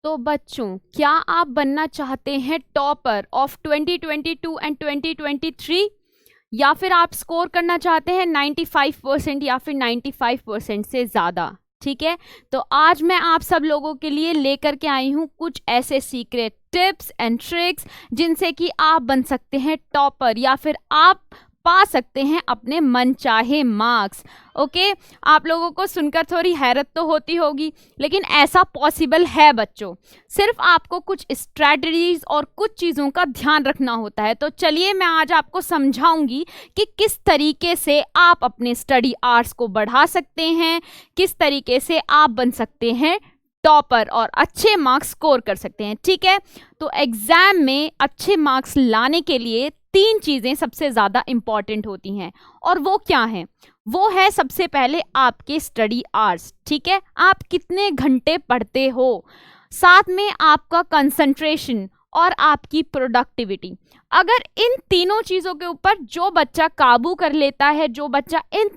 तो बच्चों, क्या आप बनना चाहते हैं टॉपर ऑफ 2022 एंड 2023, या फिर आप स्कोर करना चाहते हैं 95% या फिर 95% से ज़्यादा? ठीक है, तो आज मैं आप सब लोगों के लिए लेकर के आई हूँ कुछ ऐसे सीक्रेट टिप्स एंड ट्रिक्स जिनसे कि आप बन सकते हैं टॉपर, या फिर आप पा सकते हैं अपने मनचाहे मार्क्स। ओके, आप लोगों को सुनकर थोड़ी हैरत तो होती होगी, लेकिन ऐसा पॉसिबल है बच्चों। सिर्फ आपको कुछ स्ट्रैटेजीज और कुछ चीज़ों का ध्यान रखना होता है। तो चलिए मैं आज आपको समझाऊंगी कि किस तरीके से आप अपने स्टडी आवर्स को बढ़ा सकते हैं, किस तरीके से आप बन सकते हैं टॉपर और अच्छे मार्क्स स्कोर कर सकते हैं। ठीक है, तो एग्जाम में अच्छे मार्क्स लाने के लिए 3 चीज़ें सबसे ज़्यादा इम्पॉर्टेंट होती हैं, और वो क्या हैं? वो है सबसे पहले आपके स्टडी आवर्स। ठीक है, आप कितने घंटे पढ़ते हो, साथ में आपका कंसंट्रेशन और आपकी प्रोडक्टिविटी। अगर इन तीनों चीज़ों के ऊपर जो बच्चा काबू कर लेता है, जो बच्चा इन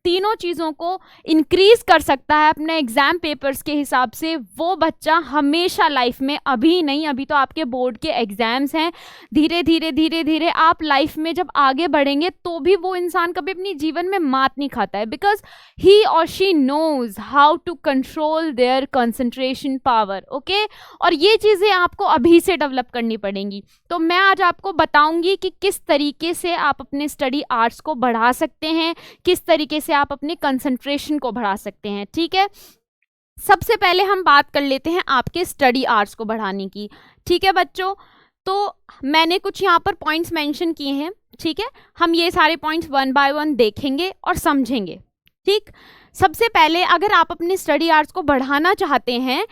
तीनों चीज़ों को इंक्रीज कर सकता है अपने एग्जाम पेपर्स के हिसाब से, वो बच्चा हमेशा लाइफ में, अभी नहीं, अभी तो आपके बोर्ड के एग्जाम्स हैं, धीरे धीरे धीरे धीरे आप लाइफ में जब आगे बढ़ेंगे तो भी वो इंसान कभी अपनी जीवन में मात नहीं खाता है, बिकॉज ही और she knows how to control their concentration power. Okay, और ये चीज़ें आपको अभी से डेवलप करनी पड़ेंगी। तो मैं आज आपको बताऊंगी कि किस तरीके से आप अपने स्टडी आवर्स को बढ़ा सकते हैं, किस तरीके से आप अपने कंसंट्रेशन को बढ़ा सकते हैं। ठीक है, सबसे पहले हम बात कर लेते हैं आपके स्टडी आवर्स को बढ़ाने की। ठीक है बच्चों, तो मैंने कुछ यहाँ पर पॉइंट्स मेंशन किए हैं। ठीक है, हम ये सारे पॉइंट्स 1 बाय 1 देखेंगे और समझेंगे। ठीक, सबसे पहले अगर आप अपने स्टडी आवर्स को बढ़ाना चाहते हैं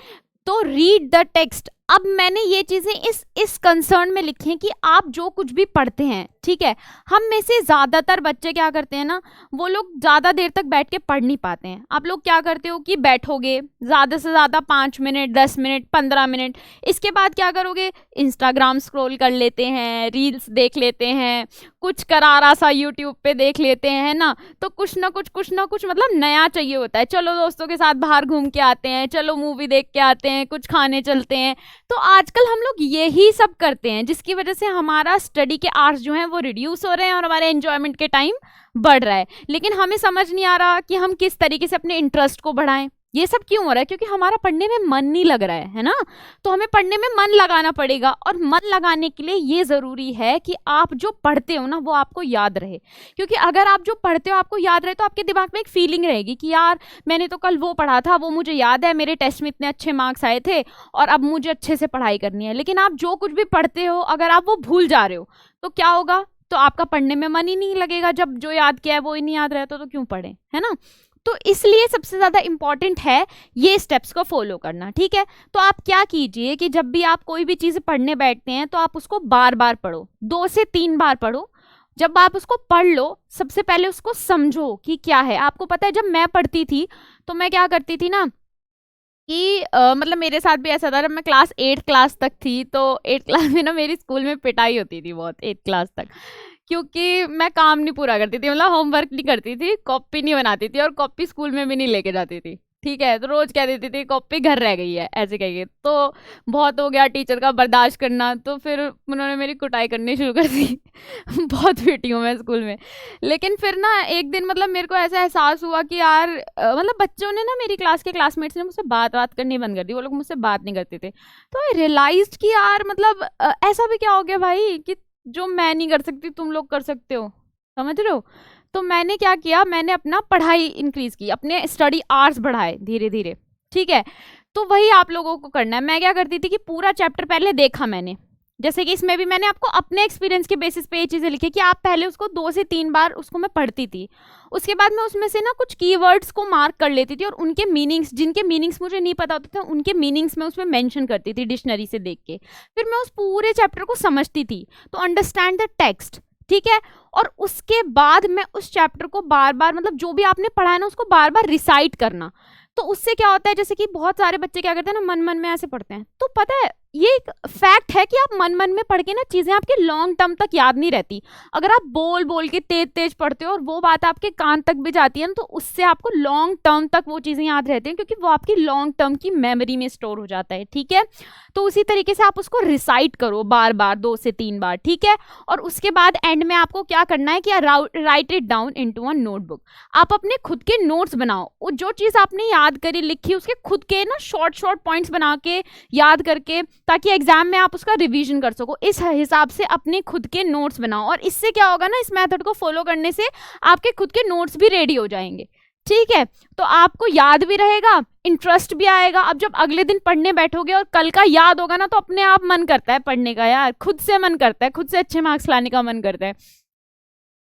तो रीड द टेक्स्ट। अब मैंने ये चीज़ें इस कंसर्न में लिखी हैं कि आप जो कुछ भी पढ़ते हैं, ठीक है, हम में से ज़्यादातर बच्चे क्या करते हैं ना, वो लोग ज़्यादा देर तक बैठ के पढ़ नहीं पाते हैं। आप लोग क्या करते हो कि बैठोगे ज़्यादा से ज़्यादा 5 मिनट, 10 मिनट, 15 मिनट, इसके बाद क्या करोगे, इंस्टाग्राम स्क्रॉल कर लेते हैं, रील्स देख लेते हैं, कुछ करारा सा यूट्यूब पे देख लेते हैं ना, तो कुछ ना कुछ मतलब नया चाहिए होता है। चलो दोस्तों के साथ बाहर घूम के आते हैं, चलो मूवी देख के आते हैं, कुछ खाने चलते हैं। तो आजकल हम लोग यही सब करते हैं, जिसकी वजह से हमारा स्टडी के आवर्स जो हैं वो रिड्यूस हो रहे हैं और हमारे एंजॉयमेंट के टाइम बढ़ रहा है। लेकिन हमें समझ नहीं आ रहा कि हम किस तरीके से अपने इंटरेस्ट को बढ़ाएं। ये सब क्यों हो रहा है? क्योंकि हमारा पढ़ने में मन नहीं लग रहा है ना। तो हमें पढ़ने में मन लगाना पड़ेगा, और मन लगाने के लिए ये ज़रूरी है कि आप जो पढ़ते हो ना वो आपको याद रहे। क्योंकि अगर आप जो पढ़ते हो आपको याद रहे तो आपके दिमाग में एक फीलिंग रहेगी कि यार मैंने तो कल वो पढ़ा था, वो मुझे याद है, मेरे टेस्ट में इतने अच्छे मार्क्स आए थे और अब मुझे अच्छे से पढ़ाई करनी है। लेकिन आप जो कुछ भी पढ़ते हो अगर आप वो भूल जा रहे हो तो क्या होगा? तो आपका पढ़ने में मन ही नहीं लगेगा। जब जो याद किया है वो ही नहीं याद रहता तो क्यों पढ़े, है ना। तो इसलिए सबसे ज़्यादा इम्पॉर्टेंट है ये स्टेप्स को फॉलो करना। ठीक है, तो आप क्या कीजिए कि जब भी आप कोई भी चीज़ पढ़ने बैठते हैं तो आप उसको बार बार पढ़ो, 2 से 3 बार पढ़ो। जब आप उसको पढ़ लो, सबसे पहले उसको समझो कि क्या है। आपको पता है जब मैं पढ़ती थी तो मैं क्या करती थी ना कि मतलब मेरे साथ भी ऐसा था। जब मैं क्लास 8 क्लास तक थी तो 8 क्लास में ना मेरी स्कूल में पिटाई होती थी बहुत, 8 क्लास तक, क्योंकि मैं काम नहीं पूरा करती थी, मतलब होमवर्क नहीं करती थी, कॉपी नहीं बनाती थी और कॉपी स्कूल में भी नहीं लेके जाती थी। ठीक है, तो रोज कह देती थी कॉपी घर रह गई है, ऐसे कहिए। तो बहुत हो गया टीचर का बर्दाश्त करना, तो फिर उन्होंने मेरी कुटाई करनी शुरू कर दी बहुत पीटी हूँ मैं स्कूल में। लेकिन फिर ना एक दिन मतलब मेरे को ऐसा एहसास हुआ कि यार मतलब बच्चों ने ना, मेरी क्लास के क्लासमेट्स ने मुझसे बात करनी बंद कर दी, वो लोग मुझसे बात नहीं करते थे। तो आई रियलाइज्ड कि यार मतलब ऐसा भी क्या हो गया भाई कि जो मैं नहीं कर सकती तुम लोग कर सकते हो, समझ रहे हो। तो मैंने क्या किया, मैंने अपना पढ़ाई इंक्रीज की, अपने स्टडी आवर्स बढ़ाए धीरे धीरे। ठीक है, तो वही आप लोगों को करना है। मैं क्या करती थी कि पूरा चैप्टर पहले देखा मैंने, जैसे कि इसमें भी मैंने आपको अपने एक्सपीरियंस के बेसिस पे ये चीज़ें लिखी कि आप पहले उसको 2 से 3 बार उसको मैं पढ़ती थी। उसके बाद मैं उसमें से ना कुछ कीवर्ड्स को मार्क कर लेती थी और उनके मीनिंग्स, जिनके मीनिंग्स मुझे नहीं पता होते थे, उनके मीनिंग्स मैं उसमें मेंशन करती थी डिक्शनरी से देख के। फिर मैं उस पूरे चैप्टर को समझती थी, तो अंडरस्टैंड द टेक्स्ट। ठीक है, और उसके बाद मैं उस चैप्टर को बार बार, मतलब जो भी आपने पढ़ा है ना उसको बार बार रिसाइट करना। तो उससे क्या होता है, जैसे कि बहुत सारे बच्चे क्या करते हैं ना, मन मन में ऐसे पढ़ते हैं। तो पता है ये एक फैक्ट है कि आप मन मन में पढ़ के ना चीज़ें आपके लॉन्ग टर्म तक याद नहीं रहती। अगर आप बोल बोल के तेज तेज पढ़ते हो और वो बात आपके कान तक भी जाती है ना, तो उससे आपको लॉन्ग टर्म तक वो चीज़ें याद रहती हैं, क्योंकि वो आपकी लॉन्ग टर्म की मेमोरी में स्टोर हो जाता है। ठीक है, तो उसी तरीके से आप उसको रिसाइट करो बार बार, 2 से 3 बार। ठीक है, और उसके बाद एंड में आपको क्या करना है कि right it down into a notebook. आप अपने खुद के नोट्स बनाओ, वो जो चीज़ आपने याद करी लिखी उसके खुद के ना शॉर्ट शॉर्ट पॉइंट्स बना के याद करके, ताकि एग्जाम में आप उसका रिवीजन कर सको। इस हिसाब से अपने खुद के नोट्स बनाओ, और इससे क्या होगा ना, इस मेथड को फॉलो करने से आपके खुद के नोट्स भी रेडी हो जाएंगे। ठीक है, तो आपको याद भी रहेगा, इंटरेस्ट भी आएगा। अब जब अगले दिन पढ़ने बैठोगे और कल का याद होगा ना, तो अपने आप मन करता है पढ़ने का, यार खुद से मन करता है, खुद से अच्छे मार्क्स लाने का मन करता है।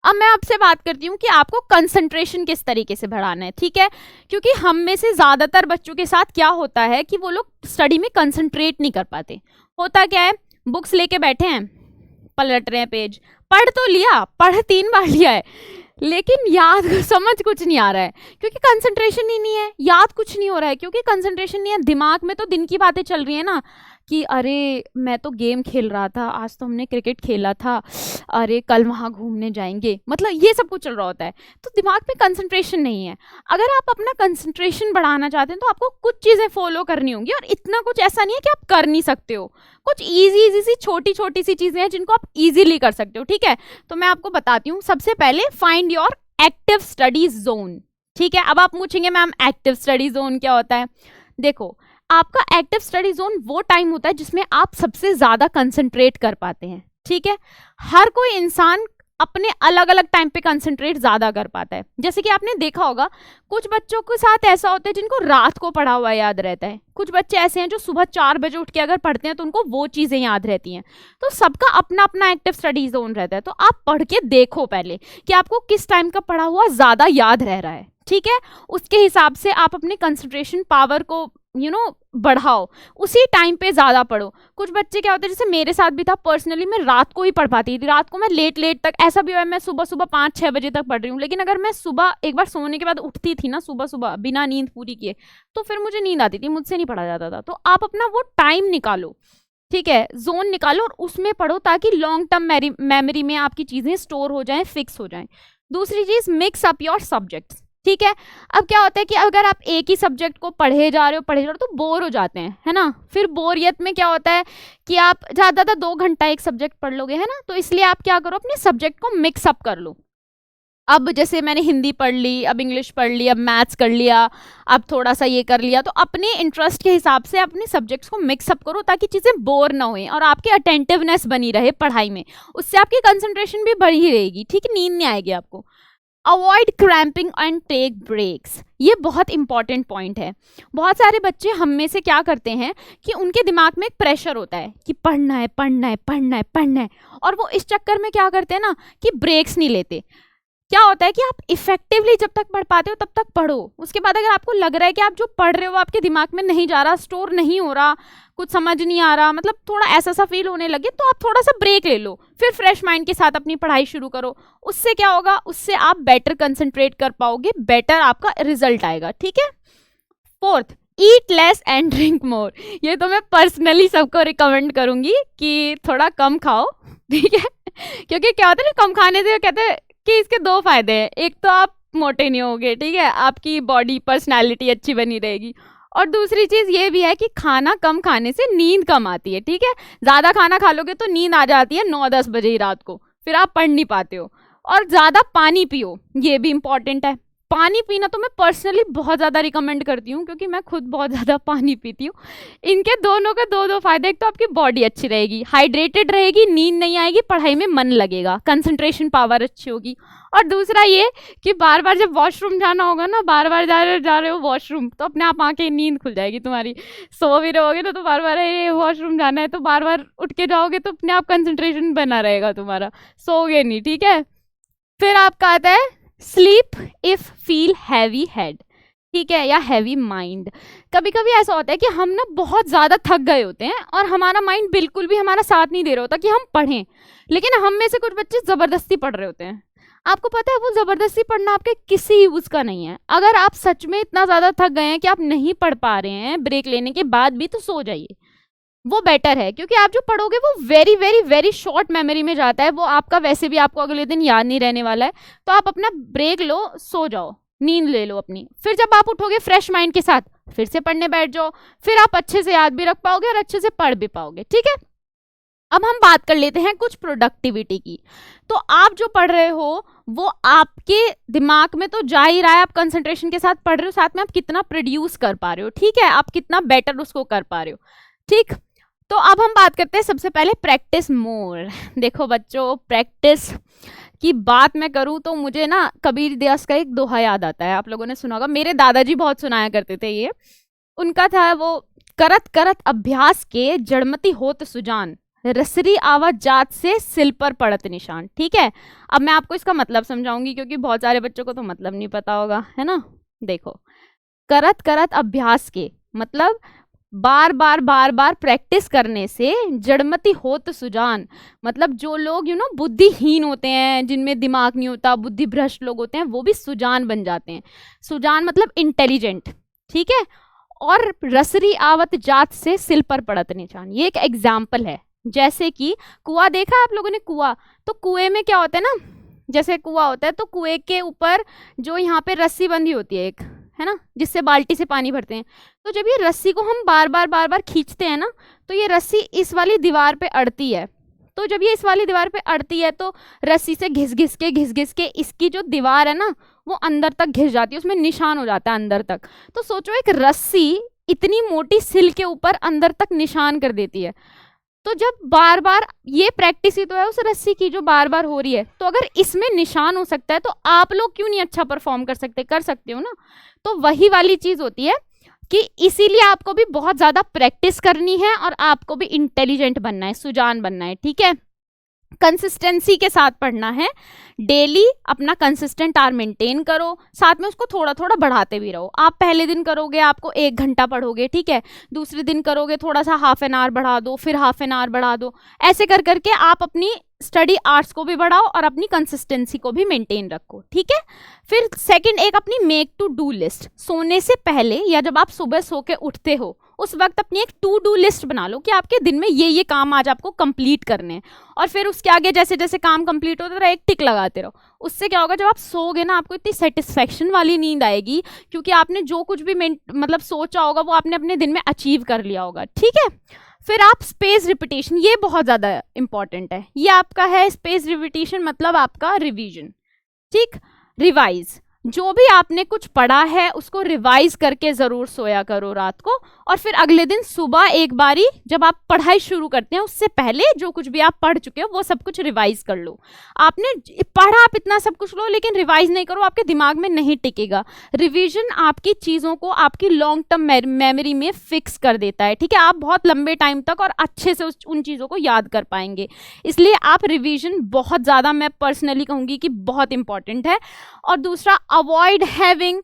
अब मैं आपसे बात करती हूँ कि आपको कंसंट्रेशन किस तरीके से बढ़ाना है। ठीक है, क्योंकि हम में से ज़्यादातर बच्चों के साथ क्या होता है कि वो लोग स्टडी में कंसंट्रेट नहीं कर पाते। होता क्या है, बुक्स लेके बैठे हैं, पलट रहे हैं पेज, पढ़ तो लिया, पढ़ 3 बार लिया है, लेकिन याद समझ कुछ नहीं आ रहा है, क्योंकि कंसंट्रेशन ही नहीं है, याद कुछ नहीं हो रहा है, क्योंकि कंसंट्रेशन नहीं है। दिमाग में तो दिन की बातें चल रही है ना, कि अरे मैं तो गेम खेल रहा था, आज तो हमने क्रिकेट खेला था, अरे कल वहाँ घूमने जाएंगे, मतलब ये सब कुछ चल रहा होता है, तो दिमाग में कंसंट्रेशन नहीं है। अगर आप अपना कंसंट्रेशन बढ़ाना चाहते हैं तो आपको कुछ चीज़ें फॉलो करनी होंगी, और इतना कुछ ऐसा नहीं है कि आप कर नहीं सकते हो। कुछ इजी इजी सी छोटी छोटी सी चीज़ें हैं जिनको आप इजीली कर सकते हो। ठीक है, तो मैं आपको बताती हूँ। सबसे पहले find your active study zone. ठीक है, अब आप पूछेंगे मैम एक्टिव स्टडी जोन क्या होता है? देखो, आपका एक्टिव स्टडी जोन वो टाइम होता है जिसमें आप सबसे ज्यादा कंसंट्रेट कर पाते हैं। ठीक है, हर कोई इंसान अपने अलग अलग टाइम पे कंसंट्रेट ज्यादा कर पाता है। जैसे कि आपने देखा होगा, कुछ बच्चों के साथ ऐसा होता है जिनको रात को पढ़ा हुआ याद रहता है, कुछ बच्चे ऐसे हैं जो सुबह 4 बजे उठ के अगर पढ़ते हैं तो उनको वो चीजें याद रहती हैं। तो सबका अपना अपना एक्टिव स्टडी जोन रहता है। तो आप पढ़ के देखो पहले कि आपको किस टाइम का पढ़ा हुआ ज्यादा याद रह रहा है। ठीक है, उसके हिसाब से आप अपने कंसंट्रेशन पावर को बढ़ाओ, उसी टाइम पे ज्यादा पढ़ो। कुछ बच्चे क्या होते हैं, जैसे मेरे साथ भी था, पर्सनली मैं रात को ही पढ़ पाती थी, रात को मैं लेट तक, ऐसा भी हुआ मैं सुबह सुबह 5-6 बजे तक पढ़ रही हूँ, लेकिन अगर मैं सुबह एक बार सोने के बाद उठती थी ना, सुबह सुबह बिना नींद पूरी किए, तो फिर मुझे नींद आती थी, मुझसे नहीं पढ़ा जाता था। तो आप अपना वो टाइम निकालो, ठीक है, जोन निकालो, और उसमें पढ़ो ताकि लॉन्ग टर्म मेमोरी में आपकी चीजें स्टोर हो जाएं, फिक्स हो जाएं। दूसरी चीज, मिक्स अप योर सब्जेक्ट्स। ठीक है, अब क्या होता है कि अगर आप एक ही सब्जेक्ट को पढ़े जा रहे हो तो बोर हो जाते हैं, है ना। फिर बोरियत में क्या होता है कि आप ज़्यादा 2 घंटा एक सब्जेक्ट पढ़ लोगे, है ना। तो इसलिए आप क्या करो, अपने सब्जेक्ट को मिक्स अप कर लो। अब जैसे मैंने हिंदी पढ़ ली, अब इंग्लिश पढ़ ली, अब मैथ्स कर लिया, अब थोड़ा सा ये कर लिया, तो अपने इंटरेस्ट के हिसाब से अपने सब्जेक्ट्स को मिक्स अप करो ताकि चीज़ें बोर ना होएं और आपकी अटेंटिवनेस बनी रहे पढ़ाई में। उससे आपकी कंसंट्रेशन भी बढ़ी रहेगी। ठीक है, नींद नहीं आएगी आपको। Avoid cramping and take breaks, ये बहुत इंपॉर्टेंट पॉइंट है। बहुत सारे बच्चे हम में से क्या करते हैं कि उनके दिमाग में एक प्रेशर होता है कि पढ़ना है पढ़ना है पढ़ना है पढ़ना है, और वो इस चक्कर में क्या करते हैं ना कि ब्रेक्स नहीं लेते। क्या होता है कि आप इफेक्टिवली जब तक पढ़ पाते हो तब तक पढ़ो, उसके बाद अगर आपको लग रहा है कि आप जो पढ़ रहे हो आपके दिमाग में नहीं जा रहा, स्टोर नहीं हो रहा, कुछ समझ नहीं आ रहा, मतलब थोड़ा ऐसा सा फील होने लगे, तो आप थोड़ा सा ब्रेक ले लो, फिर फ्रेश माइंड के साथ अपनी पढ़ाई शुरू करो। उससे क्या होगा, उससे आप बेटर कंसंट्रेट कर पाओगे, बेटर आपका रिजल्ट आएगा। ठीक है। Fourth, eat less and drink more. ये तो मैं पर्सनली सबको रिकमेंड करूंगी कि थोड़ा कम खाओ, ठीक है, क्योंकि क्या होता है ना, कम खाने से कहते हैं कि इसके 2 फायदे हैं। एक तो आप मोटे नहीं होगे, ठीक है, आपकी बॉडी पर्सनैलिटी अच्छी बनी रहेगी, और दूसरी चीज़ ये भी है कि खाना कम खाने से नींद कम आती है। ठीक है, ज़्यादा खाना खा लोगे तो नींद आ जाती है 9-10 बजे ही रात को, फिर आप पढ़ नहीं पाते हो। और ज़्यादा पानी पियो, ये भी इंपॉर्टेंट है। पानी पीना तो मैं पर्सनली बहुत ज़्यादा रिकमेंड करती हूँ, क्योंकि मैं खुद बहुत ज़्यादा पानी पीती हूँ। इनके दोनों के 2 फायदे, एक तो आपकी बॉडी अच्छी रहेगी, हाइड्रेटेड रहेगी, नींद नहीं आएगी, पढ़ाई में मन लगेगा, कंसंट्रेशन पावर अच्छी होगी, और दूसरा ये कि बार बार जब वॉशरूम जाना होगा ना, बार बार जा रहे हो वॉशरूम, तो अपने आप आके नींद खुल जाएगी तुम्हारी। सो भी रहोगे तो बार बार ये वॉशरूम जाना है, तो बार बार उठ के जाओगे तो अपने आप कंसंट्रेशन बना रहेगा तुम्हारा, सोओगे नहीं। ठीक है, फिर आपका आता है sleep if feel heavy head, ठीक है, या हैवी माइंड। कभी कभी ऐसा होता है कि हम ना बहुत ज़्यादा थक गए होते हैं और हमारा माइंड बिल्कुल भी हमारा साथ नहीं दे रहा होता कि हम पढ़ें, लेकिन हम में से कुछ बच्चे ज़बरदस्ती पढ़ रहे होते हैं। आपको पता है वो ज़बरदस्ती पढ़ना आपके किसी यूज़ का नहीं है। अगर आप सच में इतना ज़्यादा थक गए हैं कि आप नहीं पढ़ पा रहे हैं ब्रेक लेने के बाद भी, तो सो जाइए, वो बेटर है, क्योंकि आप जो पढ़ोगे वो very very very short memory में जाता है, वो आपका वैसे भी आपको अगले दिन याद नहीं रहने वाला है। तो आप अपना ब्रेक लो, सो जाओ, नींद ले लो अपनी, फिर जब आप उठोगे फ्रेश माइंड के साथ फिर से पढ़ने बैठ जाओ, फिर आप अच्छे से याद भी रख पाओगे और अच्छे से पढ़ भी पाओगे। ठीक है, अब हम बात कर लेते हैं कुछ प्रोडक्टिविटी की। तो आप जो पढ़ रहे हो वो आपके दिमाग में तो जा ही रहा है, आप कंसंट्रेशन के साथ पढ़ रहे हो, साथ में आप कितना प्रोड्यूस कर पा रहे हो, ठीक है, आप कितना बेटर उसको कर पा रहे हो। ठीक, तो अब हम बात करते हैं सबसे पहले प्रैक्टिस मोर। देखो बच्चों, प्रैक्टिस की बात मैं करूं तो मुझे ना कबीर दास का एक दोहा याद आता है, आप लोगों ने सुना होगा, मेरे दादाजी बहुत सुनाया करते थे ये। उनका था वो, करत करत अभ्यास के जड़मती होत सुजान, रसरी आवाज जात से सिल पर पड़त निशान। ठीक है, अब मैं आपको इसका मतलब समझाऊंगी क्योंकि बहुत सारे बच्चों को तो मतलब नहीं पता होगा, है ना। देखो, करत करत अभ्यास के मतलब बार बार बार बार प्रैक्टिस करने से जड़मती होत सुजान, मतलब जो लोग बुद्धिहीन होते हैं, जिनमें दिमाग नहीं होता, बुद्धि भ्रष्ट लोग होते हैं, वो भी सुजान बन जाते हैं। सुजान मतलब इंटेलिजेंट, ठीक है। और रसरी आवत जात से सिल पर पड़त निशान, ये एक एग्जाम्पल है। जैसे कि कुआं देखा है आप लोगों ने, कुआं, तो कुएं में क्या होता है ना, जैसे कुआं होता है तो कुएं के ऊपर जो यहाँ पे रस्सी बंधी होती है एक, है ना, जिससे बाल्टी से पानी भरते हैं। तो जब ये रस्सी को हम बार बार खींचते हैं ना, तो ये रस्सी इस वाली दीवार पे अड़ती है। तो जब ये इस वाली दीवार पे अड़ती है तो रस्सी से घिस घिस के इसकी जो दीवार है ना वो अंदर तक घिस जाती है, उसमें निशान हो जाता है अंदर तक। तो सोचो, एक रस्सी इतनी मोटी सिल के ऊपर अंदर तक निशान कर देती है। तो जब बार बार ये प्रैक्टिस ही तो है उस रस्सी की जो बार बार हो रही है, तो अगर इसमें निशान हो सकता है तो आप लोग क्यों नहीं अच्छा परफॉर्म कर सकते, कर सकते हो ना। तो वही वाली चीज होती है कि इसीलिए आपको भी बहुत ज्यादा प्रैक्टिस करनी है और आपको भी इंटेलिजेंट बनना है, सुजान बनना है। ठीक है, कंसिस्टेंसी के साथ पढ़ना है, डेली अपना कंसिस्टेंट आर मेंटेन करो, साथ में उसको थोड़ा थोड़ा बढ़ाते भी रहो। आप पहले दिन करोगे आपको 1 घंटा पढ़ोगे, ठीक है, दूसरे दिन करोगे थोड़ा सा हाफ एन आवर बढ़ा दो, फिर हाफ एन आवर बढ़ा दो, ऐसे कर करके आप अपनी स्टडी आवर्स को भी बढ़ाओ और अपनी कंसिस्टेंसी को भी मेंटेन रखो। ठीक है, फिर सेकंड, एक अपनी मेक टू डू लिस्ट, सोने से पहले या जब आप सुबह सो के उठते हो उस वक्त अपनी एक टू डू लिस्ट बना लो कि आपके दिन में ये काम आज आपको कंप्लीट करने हैं, और फिर उसके आगे जैसे जैसे काम कंप्लीट होता रहा एक टिक लगाते रहो। उससे क्या होगा, जब आप सोओगे ना आपको इतनी सेटिस्फेक्शन वाली नींद आएगी, क्योंकि आपने जो कुछ भी मतलब सोचा होगा वो आपने अपने दिन में अचीव कर लिया होगा। ठीक है, फिर आप स्पेस रिपीटेशन, ये बहुत ज़्यादा इंपॉर्टेंट है, ये आपका है स्पेस रिपीटेशन, मतलब आपका रिवीजन। ठीक, रिवाइज, जो भी आपने कुछ पढ़ा है उसको रिवाइज करके जरूर सोया करो रात को, और फिर अगले दिन सुबह एक बारी जब आप पढ़ाई शुरू करते हैं उससे पहले जो कुछ भी आप पढ़ चुके हो वो सब कुछ रिवाइज कर लो। आपने पढ़ा, आप इतना सब कुछ लो लेकिन रिवाइज नहीं करो, आपके दिमाग में नहीं टिकेगा। रिवीजन आपकी चीज़ों को आपकी लॉन्ग टर्म मेमोरी में फिक्स कर देता है। ठीक है, आप बहुत लंबे टाइम तक और अच्छे से उन चीज़ों को याद कर पाएंगे, इसलिए आप रिवीजन बहुत ज़्यादा, मैं पर्सनली कहूँगी कि बहुत इंपॉर्टेंट है। और दूसरा, avoid having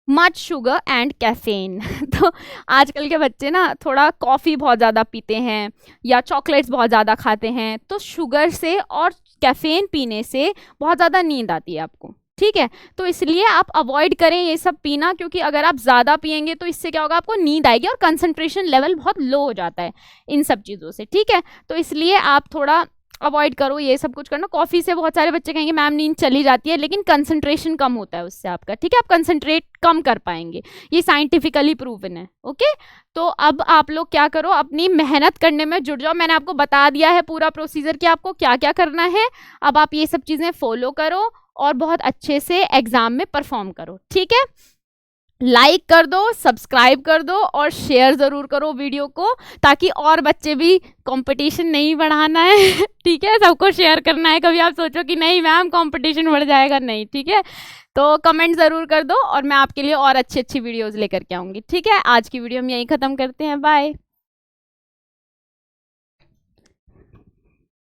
much sugar and caffeine. तो आजकल के बच्चे ना थोड़ा कॉफ़ी बहुत ज़्यादा पीते हैं या चॉकलेट्स बहुत ज़्यादा खाते हैं, तो शुगर से और कैफीन पीने से बहुत ज़्यादा नींद आती है आपको। ठीक है, तो इसलिए आप अवॉइड करें ये सब पीना, क्योंकि अगर आप ज़्यादा पियेंगे तो इससे क्या होगा, आपको नींद आएगी और कंसंट्रेशन लेवल बहुत लो हो जाता है इन सब चीज़ों से। ठीक है, तो इसलिए आप थोड़ा अवॉइड करो ये सब कुछ करना। कॉफ़ी से बहुत सारे बच्चे कहेंगे मैम नींद चली जाती है, लेकिन कंसंट्रेशन कम होता है उससे आपका। ठीक है, आप कंसंट्रेट कम कर पाएंगे, ये साइंटिफिकली प्रूवन है। ओके, तो अब आप लोग क्या करो, अपनी मेहनत करने में जुट जाओ। मैंने आपको बता दिया है पूरा प्रोसीजर कि आपको क्या क्या करना है, अब आप ये सब चीज़ें फॉलो करो और बहुत अच्छे से एग्जाम में परफॉर्म करो। ठीक है, लाइक कर दो, सब्सक्राइब कर दो और शेयर ज़रूर करो वीडियो को, ताकि और बच्चे भी, कंपटीशन नहीं बढ़ाना है। ठीक है, सबको शेयर करना है। कभी आप सोचो कि नहीं मैम कंपटीशन बढ़ जाएगा, नहीं। ठीक है, तो कमेंट ज़रूर कर दो और मैं आपके लिए और अच्छी अच्छी वीडियोज़ लेकर के आऊँगी। ठीक है, आज की वीडियो हम यहीं ख़त्म करते हैं, बाय।